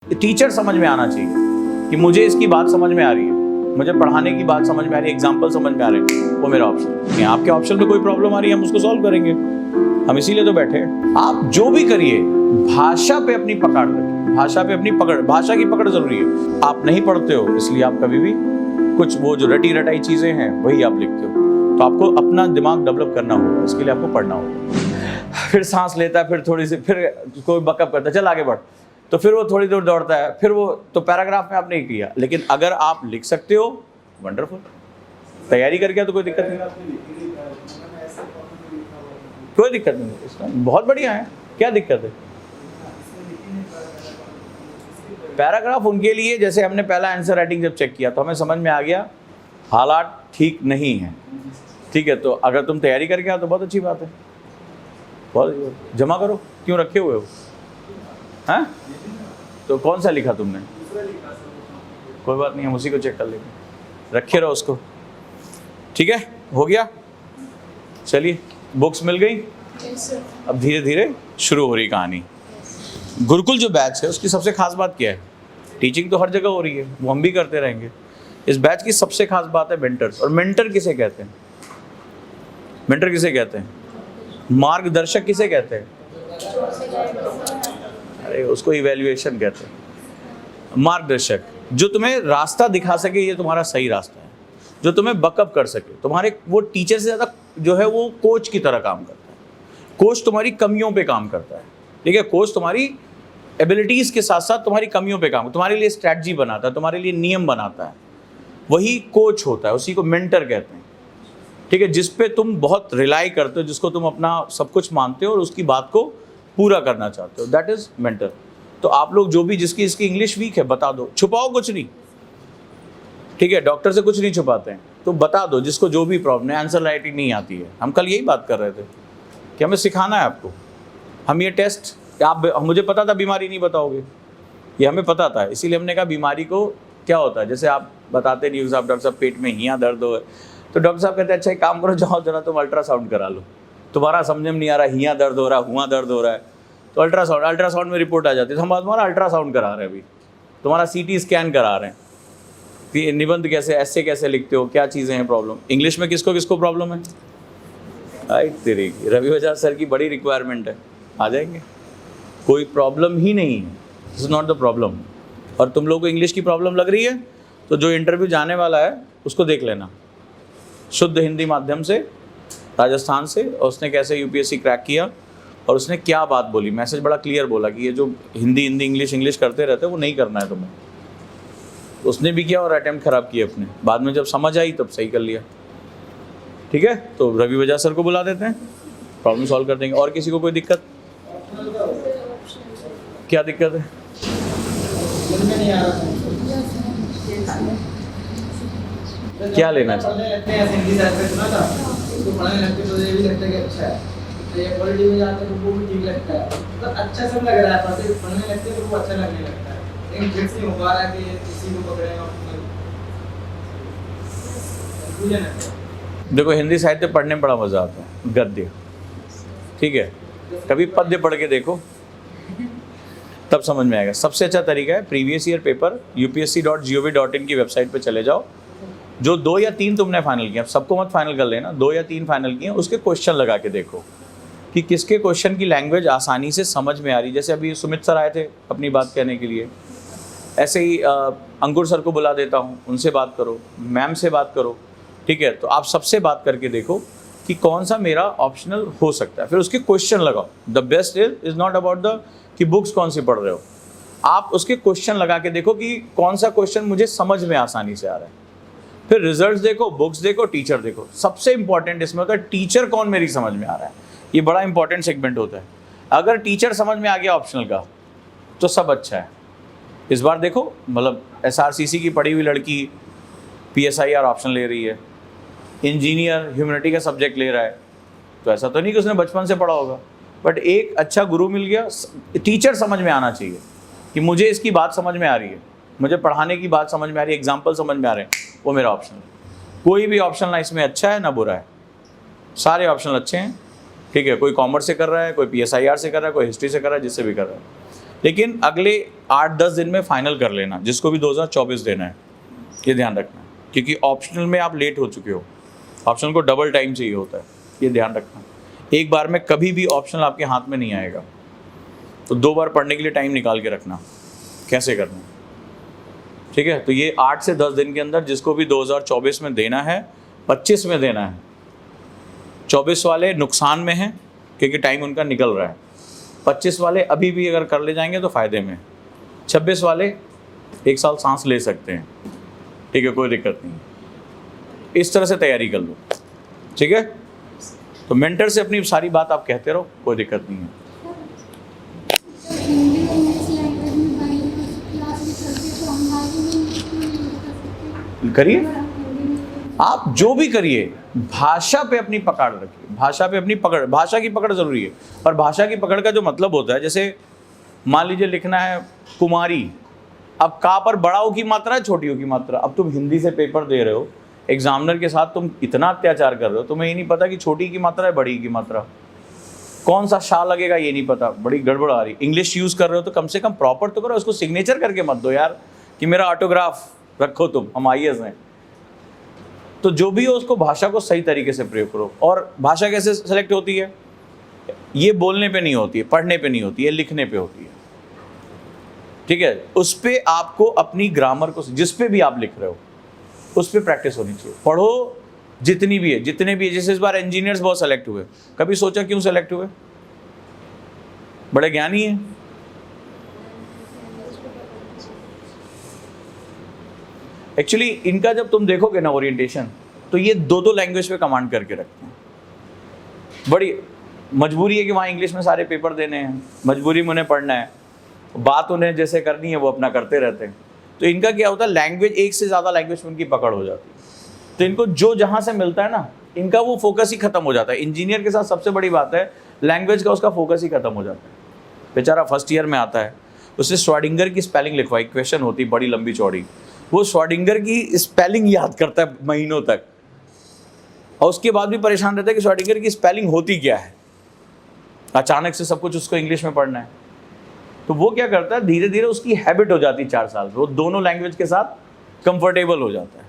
Teacher समझ में आना चाहिए कि मुझे इसकी बात समझ में आ रही है, मुझे पढ़ाने की बात समझ में आ रही है, एग्जाम्पल समझ में आ रहे हैं, वो मेरा ऑप्शन है। आपके ऑप्शन में कोई प्रॉब्लम आ रही है, हम उसको सॉल्व करेंगे। हम इसीलिए तो बैठे हैं। आप जो भी करिए, भाषा पे अपनी पकड़ रखिए, भाषा पे अपनी पकड़, भाषा की पकड़ जरूरी है। आप नहीं पढ़ते हो इसलिए आप कभी भी कुछ वो जो रटी रटाई चीजें हैं वही आप लिखते हो। तो आपको अपना दिमाग डेवलप करना होगा, इसके लिए आपको पढ़ना होगा। फिर सांस लेता है, फिर थोड़ी सी, फिर कोई बकअप करता है, चल आगे बढ़, तो फिर वो थोड़ी दूर दौड़ता है, फिर वो तो पैराग्राफ में आपने किया। लेकिन अगर आप लिख सकते हो, वंडरफुल, तैयारी करके तो कोई दिक्कत नहीं, कोई दिक्कत नहीं इसमें, बहुत बढ़िया है। क्या दिक्कत है? पैराग्राफ उनके लिए, जैसे हमने पहला आंसर राइटिंग जब चेक किया तो हमें समझ में आ गया हालात ठीक नहीं है, ठीक है। तो अगर तुम तैयारी करके आओ तो बहुत अच्छी बात है, बहुत जमा करो, क्यों रखे हुए हो? हैं? तो कौन सा लिखा तुमने? कोई बात नहीं, हम उसी को चेक कर लेंगे, रखे रहो उसको, ठीक है। हो गया, चलिए बुक्स मिल गई। अब धीरे धीरे शुरू हो रही कहानी। गुरुकुल जो बैच है उसकी सबसे खास बात क्या है? टीचिंग तो हर जगह हो रही है, वो हम भी करते रहेंगे। इस बैच की सबसे खास बात है मेंटर्स। और मेंटर किसे कहते हैं? मेंटर किसे कहते हैं? मार्गदर्शक किसे कहते हैं? अरे उसको इवैल्यूएशन कहते हैं। मार्गदर्शक जो तुम्हें रास्ता दिखा सके, ये तुम्हारा सही रास्ता है, जो तुम्हें बकअप कर सके। तुम्हारे वो टीचर से ज़्यादा जो है वो कोच की तरह काम करता है। कोच तुम्हारी कमियों पे काम करता है, ठीक है। कोच तुम्हारी एबिलिटीज़ के साथ साथ तुम्हारी कमियों पे काम, तुम्हारे लिए स्ट्रैटेजी बनाता है, तुम्हारे लिए नियम बनाता है, वही कोच होता है, उसी को मेंटर कहते हैं, ठीक है। जिस पे तुम बहुत रिलाई करते हो, जिसको तुम अपना सब कुछ मानते हो और उसकी बात को पूरा करना चाहते हो, दैट इज मेंटर। तो आप लोग जो भी, जिसकी इसकी इंग्लिश वीक है बता दो, छुपाओ कुछ नहीं, ठीक है। डॉक्टर से कुछ नहीं छुपाते हैं, तो बता दो जिसको जो भी प्रॉब्लम है। आंसर राइटिंग नहीं आती है, हम कल यही बात कर रहे थे कि हमें सिखाना है आपको। हम ये टेस्ट, आप, मुझे पता था बीमारी नहीं बताओगे, ये हमें पता था, इसीलिए हमने कहा बीमारी को क्या होता है। जैसे आप बताते नहीं हो साहब, डॉक्टर साहब पेट में हियाँ दर्द हो, तो डॉक्टर साहब कहते हैं अच्छा एक काम करो, जाओ जरा तुम अल्ट्रासाउंड करा लो, तुम्हारा समझ में नहीं आ रहा, हियाँ दर्द हो रहा है, हुआ दर्द हो रहा है, तो अल्ट्रासाउंड में रिपोर्ट आ जाती है, तो हम तुम्हारा अल्ट्रासाउंड करा रहे हैं, अभी तुम्हारा CT स्कैन करा रहे हैं, कि निबंध कैसे, ऐसे कैसे लिखते हो, क्या चीज़ें हैं प्रॉब्लम। इंग्लिश में किसको किसको प्रॉब्लम है? राइट, तेरी रवि बजाज सर की बड़ी रिक्वायरमेंट है, आ जाएंगे। कोई प्रॉब्लम ही नहीं है, this is not the problem. और तुम लोग को इंग्लिश की प्रॉब्लम लग रही है तो जो इंटरव्यू जाने वाला है उसको देख लेना, शुद्ध हिंदी माध्यम से, राजस्थान से, और उसने कैसे UPSC क्रैक किया और उसने क्या बात बोली। मैसेज बड़ा क्लियर बोला कि ये जो हिंदी इंग्लिश करते रहते हैं वो नहीं करना है तुम्हें। उसने भी किया और अटेम्प्ट खराब किए अपने, बाद में जब समझ आई तब सही कर लिया, ठीक है। तो रवि बजाज सर को बुला देते हैं, प्रॉब्लम सॉल्व कर देंगे। और किसी को कोई दिक्कत? क्या दिक्कत है? क्या लेना चाहिए? अच्छा सब लग रहा है, पढ़ने लगते तो वो अच्छा लगने लगता है, लेकिन फिक्स नहीं हो पा रहा है कि किसी को पकड़ेगा। देखो हिंदी साहित्य पढ़ने में बड़ा मजा आता है, गद्य, ठीक है। कभी पद्य पढ़ के देखो, तब समझ में आएगा। सबसे अच्छा तरीका है प्रीवियस ईयर पेपर upsc.gov.in की वेबसाइट पे चले जाओ। जो 2 या 3 तुमने फाइनल किया, सबको मत फाइनल कर लेना, 2 या 3 फाइनल किए, उसके क्वेश्चन लगा के देखो कि किसके क्वेश्चन की लैंग्वेज आसानी से समझ में आ रही। जैसे अभी सुमित सर आए थे अपनी बात कहने के लिए, ऐसे ही अंकुर सर को बुला देता हूँ, उनसे बात करो, मैम से बात करो, ठीक है। तो आप सबसे बात करके देखो कि कौन सा मेरा ऑप्शनल हो सकता है, फिर उसके क्वेश्चन लगाओ। The best is not about the कि बुक्स कौन सी पढ़ रहे हो, आप उसके क्वेश्चन लगा के देखो कि कौन सा क्वेश्चन मुझे समझ में आसानी से आ रहा है। फिर रिजल्ट्स देखो, बुक्स देखो, टीचर देखो। सबसे इंपॉर्टेंट इसमें होता है टीचर कौन मेरी समझ में आ रहा है, ये बड़ा इंपॉर्टेंट सेगमेंट होता है। अगर टीचर समझ में आ गया ऑप्शनल का तो सब अच्छा है। इस बार देखो, मतलब SRCC की पढ़ी हुई लड़की PSIR ऑप्शन ले रही है, इंजीनियर ह्यूमैनिटी का सब्जेक्ट ले रहा है, तो ऐसा तो नहीं कि उसने बचपन से पढ़ा होगा, बट एक अच्छा गुरु मिल गया। टीचर समझ में आना चाहिए कि मुझे इसकी बात समझ में आ रही है, मुझे पढ़ाने की बात समझ में आ रही है, एग्जाम्पल समझ में आ रहे हैं, वो मेरा ऑप्शन है। कोई भी ऑप्शन ना इसमें अच्छा है ना बुरा है, सारे ऑप्शन अच्छे हैं, ठीक है। कोई कॉमर्स से कर रहा है, कोई PSIR से कर रहा है, कोई हिस्ट्री से कर रहा है, जिससे भी कर रहा है। लेकिन अगले 8-10 दिन में फाइनल कर लेना, जिसको भी 2024 देना है, ये ध्यान रखना, क्योंकि ऑप्शनल में आप लेट हो चुके हो, ऑप्शनल को डबल टाइम चाहिए होता है, ये ध्यान रखना। एक बार में कभी भी ऑप्शनल आपके हाथ में नहीं आएगा, तो 2 बार पढ़ने के लिए टाइम निकाल के रखना, कैसे करना, ठीक है। तो ये 8 से 10 दिन के अंदर जिसको भी 2024 में देना है, 25 में देना है। 24 वाले नुकसान में हैं क्योंकि टाइम उनका निकल रहा है, 25 वाले अभी भी अगर कर ले जाएंगे तो फ़ायदे में, 26 वाले 1 साल सांस ले सकते हैं, ठीक है, कोई दिक्कत नहीं। इस तरह से तैयारी कर लो, ठीक है। तो मेंटर से अपनी सारी बात आप कहते रहो, कोई दिक्कत नहीं है। हिंदी और इंग्लिश लैंग्वेज में बाइलिंगुअल क्लास भी चलती है, तो हम आगे में इंग्लिश क्यों नहीं कर सकते? करिए, अगर हम हिंदी में आप जो भी करिए, भाषा पे अपनी पकड़ रखिए, भाषा पे अपनी पकड़, भाषा की पकड़ ज़रूरी है। और भाषा की पकड़ का जो मतलब होता है, जैसे मान लीजिए लिखना है कुमारी, अब का पर बड़ा ओ की मात्रा है, छोटी ओ की मात्रा। अब तुम हिंदी से पेपर दे रहे हो, एग्जामिनर के साथ तुम इतना अत्याचार कर रहे हो, तुम्हें ये नहीं पता कि छोटी की मात्रा है बड़ी की मात्रा, कौन सा शाह लगेगा ये नहीं पता, बड़ी गड़बड़ आ रही। इंग्लिश यूज़ कर रहे हो तो कम से कम प्रॉपर तो करो, उसको सिग्नेचर करके मत दो यार कि मेरा ऑटोग्राफ रखो, तुम हम IAS हैं। तो जो भी हो उसको, भाषा को सही तरीके से प्रयोग करो। और भाषा कैसे सेलेक्ट होती है, ये बोलने पे नहीं होती है, पढ़ने पे नहीं होती है, लिखने पे होती है, ठीक है। उस पर आपको अपनी ग्रामर को, जिस पे भी आप लिख रहे हो उस पर प्रैक्टिस होनी चाहिए। पढ़ो जितनी भी है, जितने भी है। जैसे इस बार इंजीनियर्स बहुत सेलेक्ट हुए, कभी सोचा क्यों सेलेक्ट हुए? बड़े ज्ञानी हैं। एक्चुअली इनका जब तुम देखोगे ना ओरिएंटेशन, तो ये 2-2 लैंग्वेज पे कमांड करके रखते हैं। बड़ी मजबूरी है कि वहाँ इंग्लिश में सारे पेपर देने हैं, मजबूरी में उन्हें पढ़ना है, बात उन्हें जैसे करनी है वो अपना करते रहते हैं। तो इनका क्या होता है, लैंग्वेज, एक से ज़्यादा लैंग्वेज में उनकी पकड़ हो जाती है। तो इनको जो जहाँ से मिलता है ना, इनका वो फोकस ही खत्म हो जाता है। इंजीनियर के साथ सबसे बड़ी बात है लैंग्वेज का, उसका फोकस ही खत्म हो जाता है। बेचारा फर्स्ट ईयर में आता है, उससे श्रोडिंगर की स्पेलिंग लिखवाई, क्वेश्चन होती बड़ी लंबी चौड़ी, वो श्रोडिंगर की स्पेलिंग याद करता है महीनों तक, और उसके बाद भी परेशान रहता है कि श्रोडिंगर की स्पेलिंग होती क्या है। अचानक से सब कुछ उसको इंग्लिश में पढ़ना है, तो वो क्या करता है, धीरे धीरे उसकी हैबिट हो जाती है 4 साल, वो दोनों लैंग्वेज के साथ कंफर्टेबल हो जाता है।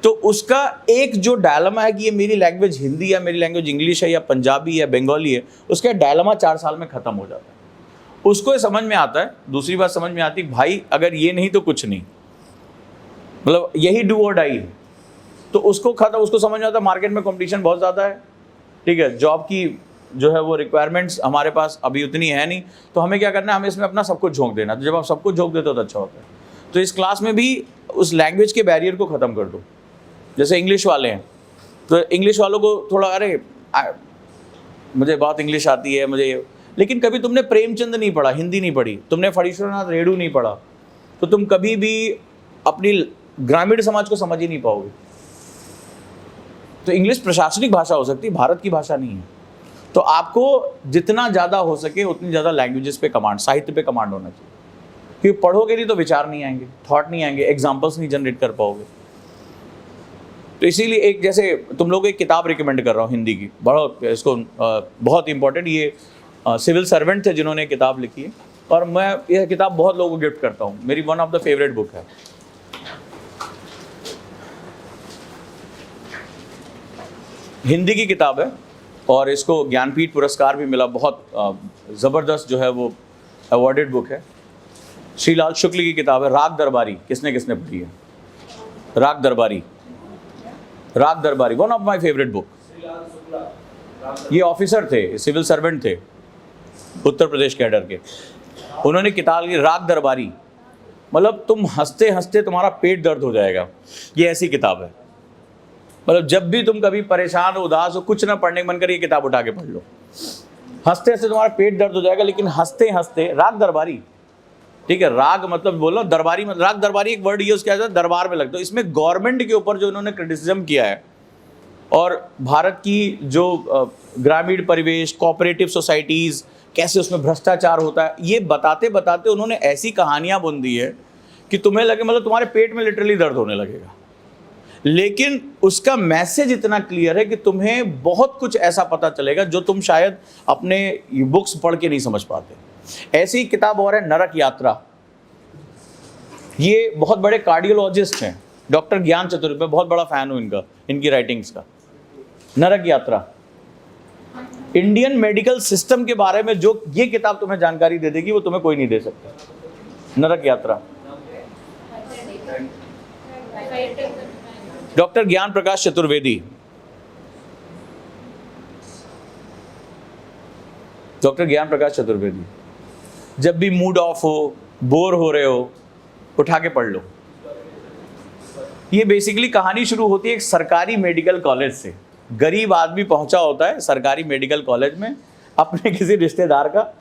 तो उसका एक जो डायलमा है कि ये मेरी लैंग्वेज हिंदी या मेरी लैंग्वेज इंग्लिश है या पंजाबी या बंगाली है, उसका डायलमा 4 साल में ख़त्म हो जाता है। उसको ये समझ में आता है। दूसरी बात समझ में आती है, भाई अगर ये नहीं तो कुछ नहीं, मतलब यही डू और डाई है। तो उसको समझ में आता है मार्केट में कंपटीशन बहुत ज़्यादा है, ठीक है, जॉब की जो है वो रिक्वायरमेंट्स हमारे पास अभी उतनी है नहीं, तो हमें क्या करना है, हमें इसमें अपना सब कुछ झोंक देना। तो जब आप सब कुछ झोंक देते हो तो अच्छा होता है। तो इस क्लास में भी उस लैंग्वेज के बैरियर को ख़त्म कर दो। जैसे इंग्लिश वाले हैं, तो इंग्लिश वालों को थोड़ा, अरे मुझे बहुत इंग्लिश आती है मुझे, लेकिन कभी तुमने प्रेमचंद नहीं पढ़ा, हिंदी नहीं पढ़ी, तुमने फणीश्वरनाथ रेणु नहीं पढ़ा, तो तुम कभी भी अपनी ग्रामीण समाज को समझ ही नहीं पाओगे। तो इंग्लिश प्रशासनिक भाषा हो सकती है, भारत की भाषा नहीं है। तो आपको जितना ज़्यादा हो सके उतनी ज़्यादा लैंग्वेजेस पे कमांड, साहित्य पे कमांड होना चाहिए, क्योंकि पढ़ोगे नहीं तो विचार नहीं आएंगे, थॉट नहीं आएंगे, एग्जाम्पल्स नहीं जनरेट कर पाओगे। तो इसीलिए एक, जैसे तुम लोग एक किताब रिकमेंड कर रहा हूँ हिंदी की, बड़ा इसको बहुत इंपॉर्टेंट, ये सिविल सर्वेंट थे जिन्होंने किताब लिखी है, और मैं यह किताब बहुत लोगों को गिफ्ट करता हूँ, मेरी one of the favourite book है। हिंदी की किताब है और इसको ज्ञानपीठ पुरस्कार भी मिला, बहुत ज़बरदस्त जो है वो अवॉर्डेड बुक है। श्रीलाल शुक्ल की किताब है, राग दरबारी। किसने किसने पढ़ी है? राग दरबारी, राग दरबारी, one of my favourite book. ये ऑफिसर थे, सिविल सर्वेंट थे, उत्तर प्रदेश कैडर के। उन्होंने किताब लिखी राग दरबारी, मतलब तुम हंसते हंसते तुम्हारा पेट दर्द हो जाएगा। ये ऐसी किताब है, मतलब जब भी तुम कभी परेशान हो, उदास हो, कुछ ना पढ़ने का मन करे, ये किताब उठा के पढ़ लो, हंसते हंसते तुम्हारा पेट दर्द हो जाएगा। लेकिन हंसते हंसते, राग दरबारी, ठीक है, राग मतलब बोलो, दरबारी मतलब, राग दरबारी एक वर्ड यूज किया जाता है, दरबार में लगता है। इसमें गवर्नमेंट के ऊपर जो उन्होंने क्रिटिसिज्म किया है, और भारत की जो ग्रामीण परिवेश, कोऑपरेटिव सोसाइटीज़, कैसे उसमें भ्रष्टाचार होता है, ये बताते बताते उन्होंने ऐसी कहानियाँ बुन दी है कि तुम्हें लगे, मतलब तुम्हारे पेट में लिटरली दर्द होने लगेगा। लेकिन उसका मैसेज इतना क्लियर है कि तुम्हें बहुत कुछ ऐसा पता चलेगा जो तुम शायद अपने बुक्स पढ़ के नहीं समझ पाते। ऐसी किताब और है नरक यात्रा। ये बहुत बड़े कार्डियोलॉजिस्ट हैं, डॉक्टर ज्ञान चतुर्वेदी, मैं बहुत बड़ा फैन हूँ इनका, इनकी राइटिंग्स का। नरक यात्रा, इंडियन मेडिकल सिस्टम के बारे में जो ये किताब तुम्हें जानकारी दे देगी वो तुम्हें कोई नहीं दे सकता। नरक यात्रा, डॉक्टर ज्ञान प्रकाश चतुर्वेदी। डॉक्टर ज्ञान प्रकाश चतुर्वेदी, जब भी मूड ऑफ हो, बोर हो रहे हो, उठा के पढ़ लो। ये बेसिकली कहानी शुरू होती है एक सरकारी मेडिकल कॉलेज से। गरीब आदमी पहुंचा होता है सरकारी मेडिकल कॉलेज में अपने किसी रिश्तेदार का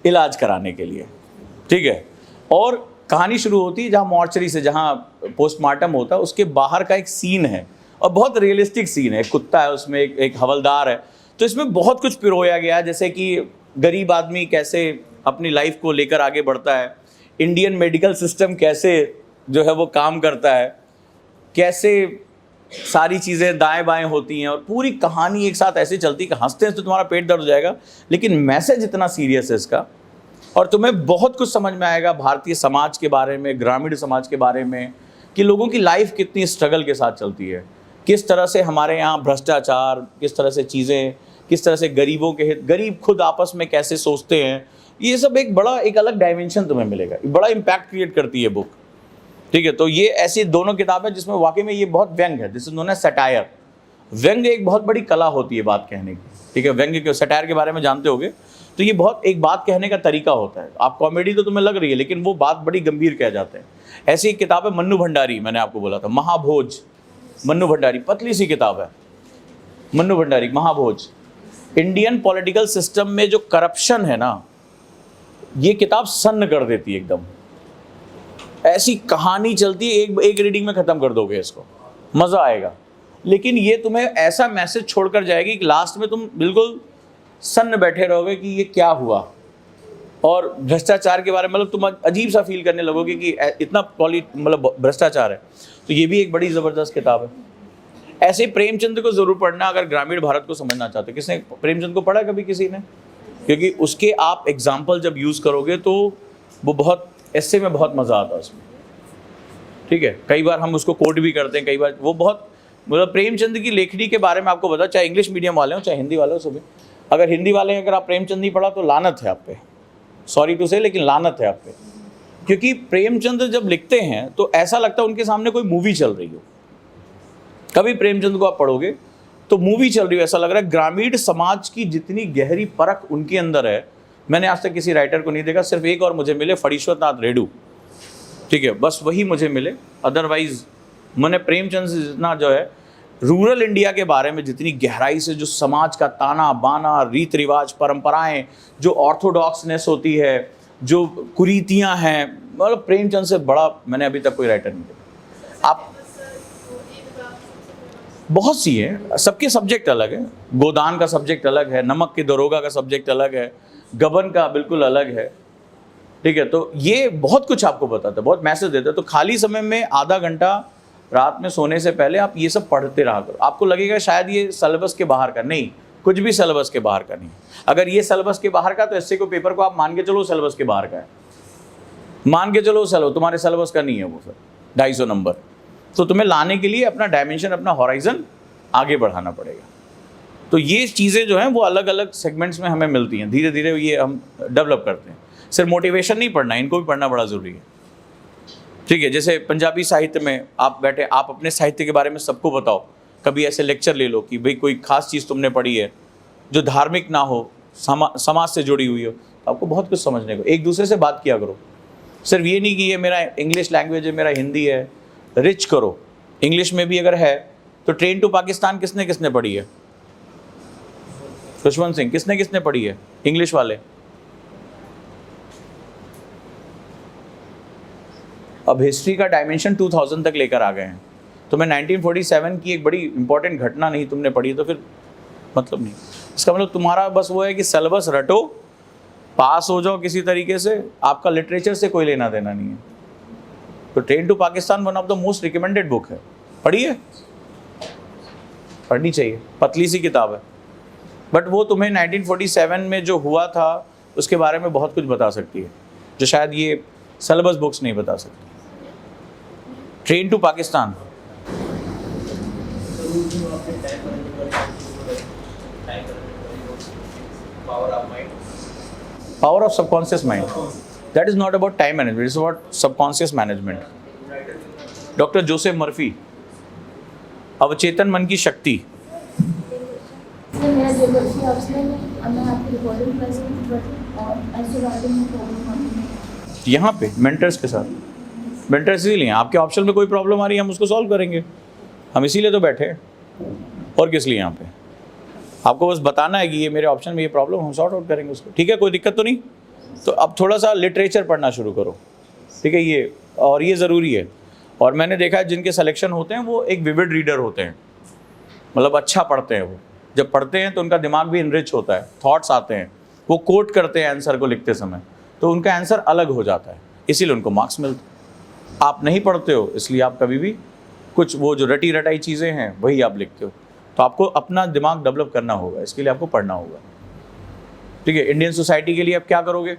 इलाज कराने के लिए, ठीक है। और कहानी शुरू होती है जहाँ मॉर्चरी से, जहाँ पोस्टमार्टम होता है उसके बाहर का एक सीन है, और बहुत रियलिस्टिक सीन है। एक कुत्ता है उसमें, एक हवलदार है। तो इसमें बहुत कुछ पिरोया गया है, जैसे कि गरीब आदमी कैसे अपनी लाइफ को लेकर आगे बढ़ता है, इंडियन मेडिकल सिस्टम कैसे जो है वो काम करता है, कैसे सारी चीज़ें दाएं बाएं होती हैं, और पूरी कहानी एक साथ ऐसे चलती है कि हंसते हंसते तुम्हारा पेट दर्द हो जाएगा, लेकिन मैसेज इतना सीरियस है इसका, और तुम्हें बहुत कुछ समझ में आएगा भारतीय समाज के बारे में, ग्रामीण समाज के बारे में, कि लोगों की लाइफ कितनी स्ट्रगल के साथ चलती है, किस तरह से हमारे यहाँ भ्रष्टाचार, किस तरह से चीज़ें, किस तरह से गरीबों के हित, गरीब खुद आपस में कैसे सोचते हैं। ये सब एक अलग डायमेंशन तुम्हें मिलेगा, बड़ा इम्पैक्ट क्रिएट करती है बुक, ठीक है। तो ये ऐसी दोनों किताबें जिसमें वाकई में ये बहुत व्यंग है, जिसे उन्होंने सटायर, व्यंग एक बहुत बड़ी कला होती है बात कहने की, ठीक है। व्यंग के सटायर के बारे में जानते होगे, तो ये बहुत एक बात कहने का तरीका होता है। आप कॉमेडी तो तुम्हें लग रही है, लेकिन वो बात बड़ी गंभीर कह जाते हैं। ऐसी एक किताब है मन्नू भंडारी, मैंने आपको बोला था, महाभोज, मन्नू भंडारी, पतली सी किताब है, Mannu Bhandari Mahabhoj. Indian political system में जो करप्शन है ना, ये किताब सन्न कर देती है एकदम। ऐसी कहानी चलती है, एक रीडिंग में खत्म कर दोगे इसको, मजा आएगा। लेकिन ये तुम्हें ऐसा मैसेज छोड़कर जाएगी कि लास्ट में तुम बिल्कुल सन्न बैठे रहोगे कि ये क्या हुआ, और भ्रष्टाचार के बारे में मतलब तुम अजीब सा फील करने लगोगे कि इतना मतलब भ्रष्टाचार है। तो ये भी एक बड़ी ज़बरदस्त किताब है। ऐसे प्रेमचंद को ज़रूर पढ़ना अगर ग्रामीण भारत को समझना चाहते हो। किसने प्रेमचंद को पढ़ा कभी किसी ने? क्योंकि उसके आप एग्जाम्पल जब यूज़ करोगे तो वो बहुत, ऐसे में बहुत मज़ा आता है उसमें, ठीक है। कई बार हम उसको कोट भी करते हैं, कई बार वो बहुत, मतलब प्रेमचंद की लेखनी के बारे में आपको बता, चाहे इंग्लिश मीडियम वाले हो चाहे हिंदी वाले हो, सभी अगर हिंदी वाले हैं, अगर आप प्रेमचंद नहीं पढ़ा तो लानत है आप पे, सॉरी टू से, लेकिन लानत है आप पे। क्योंकि प्रेमचंद जब लिखते हैं तो ऐसा लगता है उनके सामने कोई मूवी चल रही हो। कभी प्रेमचंद को आप पढ़ोगे तो मूवी चल रही हो, ऐसा लग रहा है। ग्रामीण समाज की जितनी गहरी परख उनके अंदर है, मैंने आज तक किसी राइटर को नहीं देखा। सिर्फ एक और मुझे मिले, फणीश्वर नाथ रेडू, ठीक है, बस वही मुझे मिले। अदरवाइज मैंने प्रेमचंद से जितना जो है रूरल इंडिया के बारे में जितनी गहराई से, जो समाज का ताना बाना, रीत रिवाज, परंपराएं, जो ऑर्थोडॉक्सनेस होती है, जो कुरीतियां हैं, मतलब प्रेमचंद से बड़ा मैंने अभी तक कोई राइटर नहीं देखा। आप बहुत सी है, सबके सब्जेक्ट अलग है। गोदान का सब्जेक्ट अलग है, नमक के दरोगा का सब्जेक्ट अलग है, गबन का बिल्कुल अलग है, ठीक है। तो ये बहुत कुछ आपको बताता है, बहुत मैसेज देता है। तो खाली समय में आधा घंटा रात में सोने से पहले आप ये सब पढ़ते रहा करो। आपको लगेगा शायद ये सिलेबस के बाहर का, नहीं, कुछ भी सिलेबस के बाहर का नहीं। अगर ये सिलेबस के बाहर का तो एसए को पेपर को आप मान के चलो सिलेबस के बाहर का है, मान के चलो चलो तुम्हारे सिलेबस का नहीं है वो, फिर 250 नंबर। तो तुम्हें लाने के लिए अपना डायमेंशन, अपना हॉराइजन आगे बढ़ाना पड़ेगा। तो ये चीज़ें जो हैं वो अलग अलग सेगमेंट्स में हमें मिलती हैं, धीरे धीरे ये हम डेवलप करते हैं। सिर्फ मोटिवेशन नहीं पढ़ना, इनको भी पढ़ना बड़ा ज़रूरी है, ठीक है। जैसे पंजाबी साहित्य में आप बैठे, आप अपने साहित्य के बारे में सबको बताओ। कभी ऐसे लेक्चर ले लो कि भाई कोई खास चीज़ तुमने पढ़ी है जो धार्मिक ना हो, समाज से जुड़ी हुई हो, तो आपको बहुत कुछ समझने को। एक दूसरे से बात किया करो, सिर्फ ये नहीं कि ये मेरा इंग्लिश लैंग्वेज है, मेरा हिंदी है, रिच करो। इंग्लिश में भी अगर है तो ट्रेन टू पाकिस्तान किसने किसने पढ़ी है? खुशवंत सिंह, किसने किसने पढ़ी है इंग्लिश वाले? अब हिस्ट्री का डायमेंशन 2000 तक लेकर आ गए हैं। तो मैं 1947 की एक बड़ी इंपॉर्टेंट घटना नहीं तुमने पढ़ी तो फिर मतलब नहीं। इसका मतलब तुम्हारा बस वो है कि सिलेबस रटो, पास हो जाओ किसी तरीके से, आपका लिटरेचर से कोई लेना देना नहीं है। तो train to Pakistan one of the most recommended book है, पढ़िए, पढ़नी चाहिए, पतली सी किताब है। बट वो तुम्हें 1947 में जो हुआ था उसके बारे में बहुत कुछ बता सकती है जो शायद ये सिलेबस बुक्स नहीं बता सकती। Train to Pakistan, power of subconscious mind. That is not about time management, it's about subconscious management. Doctor Joseph Murphy, अवचेतन मन की शक्ति। मेरा ज्योग्राफी ऑप्शनल है, अब मैं आपकी रिकॉर्डिंग कर सकती हूँ और ऐसे राइटिंग में प्रॉब्लम आती है यहाँ पे मेंटर्स के साथ, मेंटर्स इसीलिए आपके ऑप्शन में कोई प्रॉब्लम आ रही है हम उसको सॉल्व करेंगे, हम इसीलिए तो बैठे हैं, और किस लिए यहाँ पे। आपको बस बताना है कि ये मेरे ऑप्शन में ये प्रॉब्लम, हम सॉर्ट आउट करेंगे उसको, ठीक है, कोई दिक्कत तो नहीं। तो अब थोड़ा सा लिटरेचर पढ़ना शुरू करो, ठीक है, ये और ये ज़रूरी है। और मैंने देखा है जिनके सिलेक्शन होते हैं वो एक विविड रीडर होते हैं, मतलब अच्छा पढ़ते हैं। वो जब पढ़ते हैं तो उनका दिमाग भी इनरिच होता है, थॉट्स आते हैं, वो कोट करते हैं आंसर को लिखते समय, तो उनका आंसर अलग हो जाता है, इसीलिए उनको मार्क्स मिलते हैं। आप नहीं पढ़ते हो इसलिए आप कभी भी कुछ वो जो रटी रटाई चीज़ें हैं वही आप लिखते हो। तो आपको अपना दिमाग डेवलप करना होगा, इसके लिए आपको पढ़ना होगा, ठीक है। इंडियन सोसाइटी के लिए आप क्या करोगे,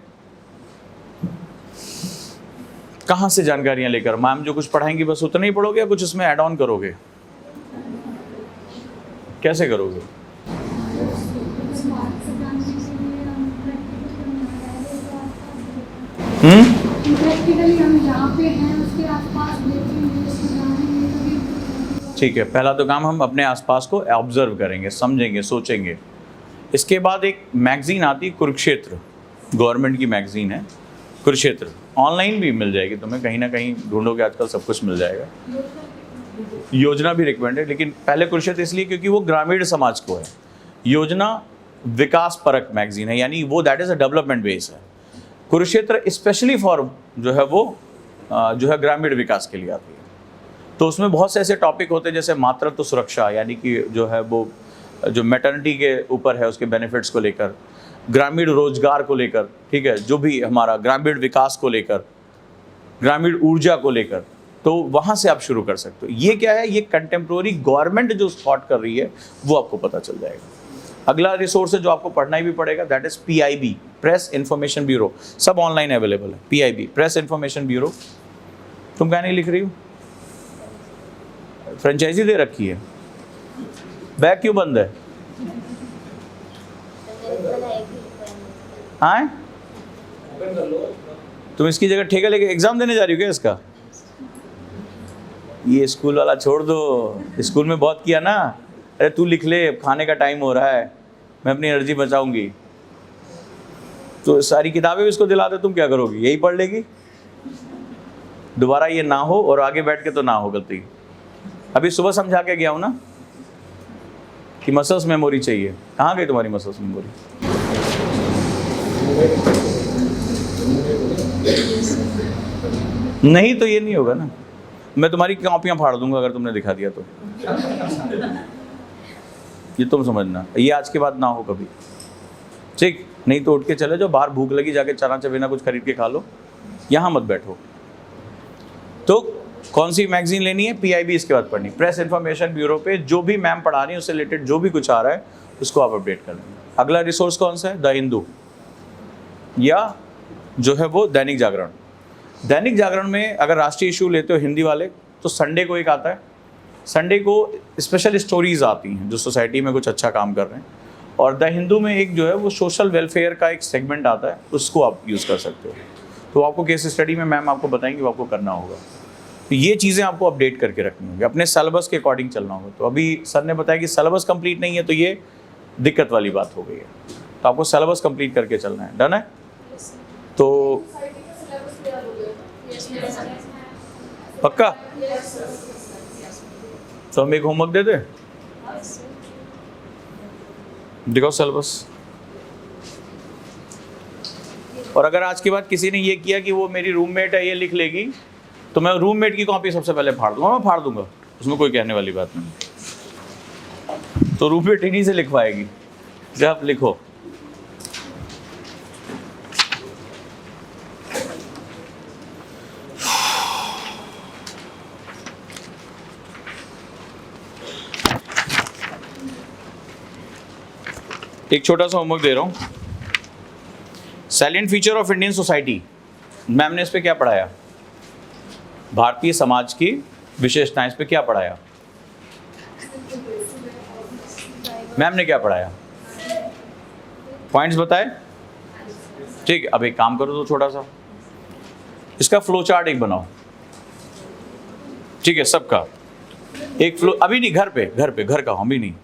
कहाँ से जानकारियाँ लेकर, मैम जो कुछ पढ़ाएंगी बस उतना ही पढ़ोगे या कुछ उसमें ऐड ऑन करोगे, कैसे करोगे? प्रैक्टिकली हम जहाँ पे हैं उसके आसपास देखेंगे, ठीक है, पहला तो काम हम अपने आसपास को ऑब्जर्व करेंगे, समझेंगे, सोचेंगे। इसके बाद एक मैगजीन आती है कुरुक्षेत्र, गवर्नमेंट की मैगजीन है कुरुक्षेत्र, ऑनलाइन भी मिल जाएगी तुम्हें, कहीं ना कहीं ढूंढोगे आजकल सब कुछ मिल जाएगा। योजना भी रिकमेंड है, लेकिन पहले कुरुक्षेत्र इसलिए क्योंकि वो ग्रामीण समाज को है। योजना विकास परक मैगजीन है, यानी वो that is a development base है। कुरुक्षेत्र स्पेशली फॉर जो है वो जो है ग्रामीण विकास के लिए आती है। तो उसमें बहुत से ऐसे टॉपिक होते हैं जैसे मातृत्व सुरक्षा, यानी कि जो है वो जो मैटर्निटी के ऊपर है उसके बेनिफिट्स को लेकर, ग्रामीण रोजगार को लेकर, ठीक है, जो भी हमारा ग्रामीण विकास को लेकर, ग्रामीण ऊर्जा को लेकर, तो वहाँ से आप शुरू कर सकते हो। ये क्या है, ये कंटेम्प्रोरी गवर्नमेंट जो थॉट कर रही है वो आपको पता चल जाएगा। अगला रिसोर्स है जो आपको पढ़ना ही भी पड़ेगा, that is PIB, press information bureau, सब ऑनलाइन अवेलेबल है। PIB, press information bureau. तुम क्या नहीं लिख रही हो, फ्रेंचाइजी दे रखी है, बैग क्यों बंद है? हाँ, तुम इसकी जगह ठेका लेके एग्जाम देने जा रही हो क्या इसका? ये स्कूल वाला छोड़ दो, स्कूल में बहुत किया ना, अरे तू लिख ले, खाने का टाइम हो रहा है, मैं अपनी एनर्जी बचाऊंगी। तो सारी किताबें भी इसको दिला दे, तुम क्या करोगी, यही पढ़ लेगी, दोबारा ये ना हो और आगे बैठ के तो ना हो गलती। अभी सुबह समझा के गया हूँ ना कि मसल्स मेमोरी चाहिए, कहाँ गई तुम्हारी मसल्स मेमोरी? नहीं तो ये नहीं होगा ना, मैं तुम्हारी कॉपियाँ फाड़ दूंगा अगर तुमने दिखा दिया तो। ये तुम समझना, ये आज के बाद ना हो कभी, ठीक? नहीं तो उठ के चले जाओ, बाहर भूख लगी जाके चना चबेना कुछ खरीद के खा लो, यहाँ मत बैठो। तो कौन सी मैगजीन लेनी है? PIB इसके बाद पढ़नी, प्रेस इन्फॉर्मेशन ब्यूरो पे जो भी मैम पढ़ा रही है उससे रिलेटेड जो भी कुछ आ रहा है उसको आप अपडेट कर लेंगे। अगला रिसोर्स कौन सा है? द हिंदू या जो है वो दैनिक जागरण। दैनिक जागरण में अगर राष्ट्रीय इशू लेते हो हिंदी वाले तो संडे को एक आता है, संडे को स्पेशल स्टोरीज आती हैं जो सोसाइटी में कुछ अच्छा काम कर रहे हैं, और द हिंदू में एक जो है वो सोशल वेलफेयर का एक सेगमेंट आता है, उसको आप यूज़ कर सकते हो। तो आपको केस स्टडी में मैम आपको बताएंगे वो आपको करना होगा। तो ये चीज़ें आपको अपडेट करके रखनी होगी, अपने सिलेबस के अकॉर्डिंग चलना होगा। तो अभी सर ने बताया कि सिलेबस कंप्लीट नहीं है तो ये दिक्कत वाली बात हो गई है, तो आपको सिलेबस कंप्लीट करके चलना है। डन है? तो पक्का? तो हम एक होमवर्क दे दें, दिखाओ सिलेबस। और अगर आज के बाद किसी ने ये किया कि वो मेरी रूममेट है ये लिख लेगी, तो मैं रूममेट की कॉपी सबसे पहले फाड़ दूंगा, मैं फाड़ दूंगा, उसमें कोई कहने वाली बात नहीं। तो रूममेट इन्हीं से लिखवाएगी, जब लिखो। एक छोटा सा होमवर्क दे रहा हूँ, salient feature of Indian society, ma'am ने इस पे क्या पढ़ाया? भारतीय समाज की विशेषताएं, इस पे क्या पढ़ाया? मैम ने क्या पढ़ाया? पॉइंट्स बताए? ठीक है, अब एक काम करो तो छोटा सा इसका फ्लो चार्ट एक बनाओ, ठीक है, सबका एक फ्लो, अभी नहीं, घर का हम भी नहीं,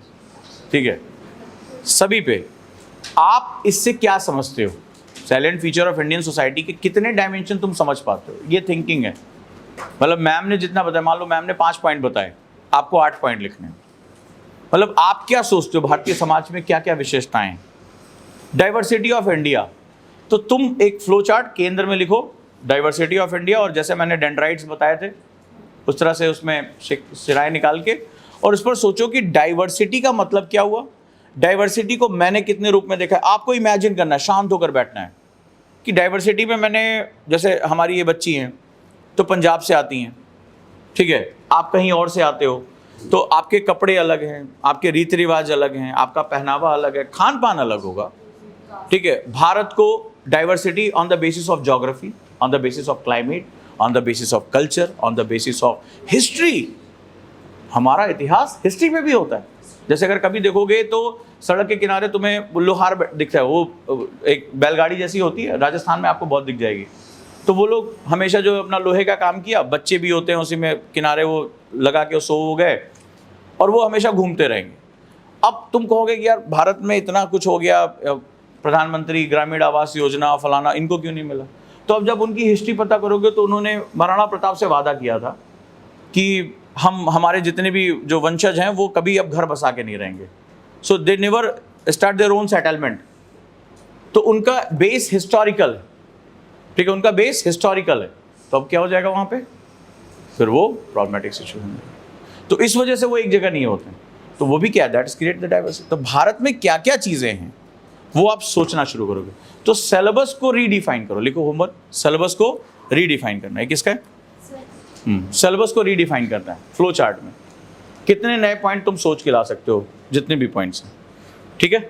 ठीक है, सभी पे आप इससे क्या समझते हो? Salient feature of Indian society के कितने डायमेंशन तुम समझ पाते हो? ये थिंकिंग है। मतलब मैम ने जितना बताया, मान लो मैम ने 5 पॉइंट बताए, आपको 8 पॉइंट लिखने हैं। मतलब आप क्या सोचते हो भारतीय समाज में क्या क्या विशेषताएं हैं? डाइवर्सिटी ऑफ इंडिया, तो तुम एक फ्लो चार्ट केंद्र में लिखो डाइवर्सिटी ऑफ इंडिया, और जैसे मैंने डेंड्राइट्स बताए थे उस तरह से उसमें सिराएं निकाल के, और उस पर सोचो कि डाइवर्सिटी का मतलब क्या हुआ, डाइवर्सिटी को मैंने कितने रूप में देखा है। आपको इमेजिन करना है, शांत होकर बैठना है कि डाइवर्सिटी में मैंने, जैसे हमारी ये बच्ची हैं तो पंजाब से आती हैं, ठीक है, आप कहीं और से आते हो तो आपके कपड़े अलग हैं, आपके रीति रिवाज अलग हैं, आपका पहनावा अलग है, खान पान अलग होगा, ठीक है। भारत को diversity on the basis of geography, on the basis of climate, on the basis of culture, on the basis of history. हमारा इतिहास हिस्ट्री में भी होता है। जैसे अगर कभी देखोगे तो सड़क के किनारे तुम्हें लोहार दिखता है, वो एक बैलगाड़ी जैसी होती है, राजस्थान में आपको बहुत दिख जाएगी। तो वो लोग हमेशा जो अपना लोहे का काम किया, बच्चे भी होते हैं उसी में किनारे वो लगा के सो गए, और वो हमेशा घूमते रहेंगे। अब तुम कहोगे कि यार भारत में इतना कुछ हो गया, प्रधानमंत्री ग्रामीण आवास योजना फलाना, इनको क्यों नहीं मिला? तो अब जब उनकी हिस्ट्री पता करोगे तो उन्होंने महाराणा प्रताप से वादा किया था कि हमारे जितने भी जो वंशज हैं वो कभी अब घर बसा के नहीं रहेंगे। So they never start their own settlement. तो उनका बेस हिस्टोरिकल, ठीक है, उनका बेस हिस्टोरिकल है। तो अब क्या हो जाएगा वहाँ पे? फिर वो प्रॉब्लमेटिक सिचुएशन है। तो इस वजह से वो एक जगह नहीं होते। तो वो भी क्या, दैट्स क्रिएट द डाइवर्सिटी। तो भारत में क्या क्या चीज़ें हैं वो आप सोचना शुरू करोगे। तो सिलेबस को रीडिफाइन करो, लिखो होमवर्क, सिलेबस को रीडिफाइन करना है। किसका है? सिलेबस को रीडिफाइन करना है। फ्लो चार्ट में कितने नए पॉइंट तुम सोच के ला सकते हो, जितने भी पॉइंट्स हैं, ठीक है।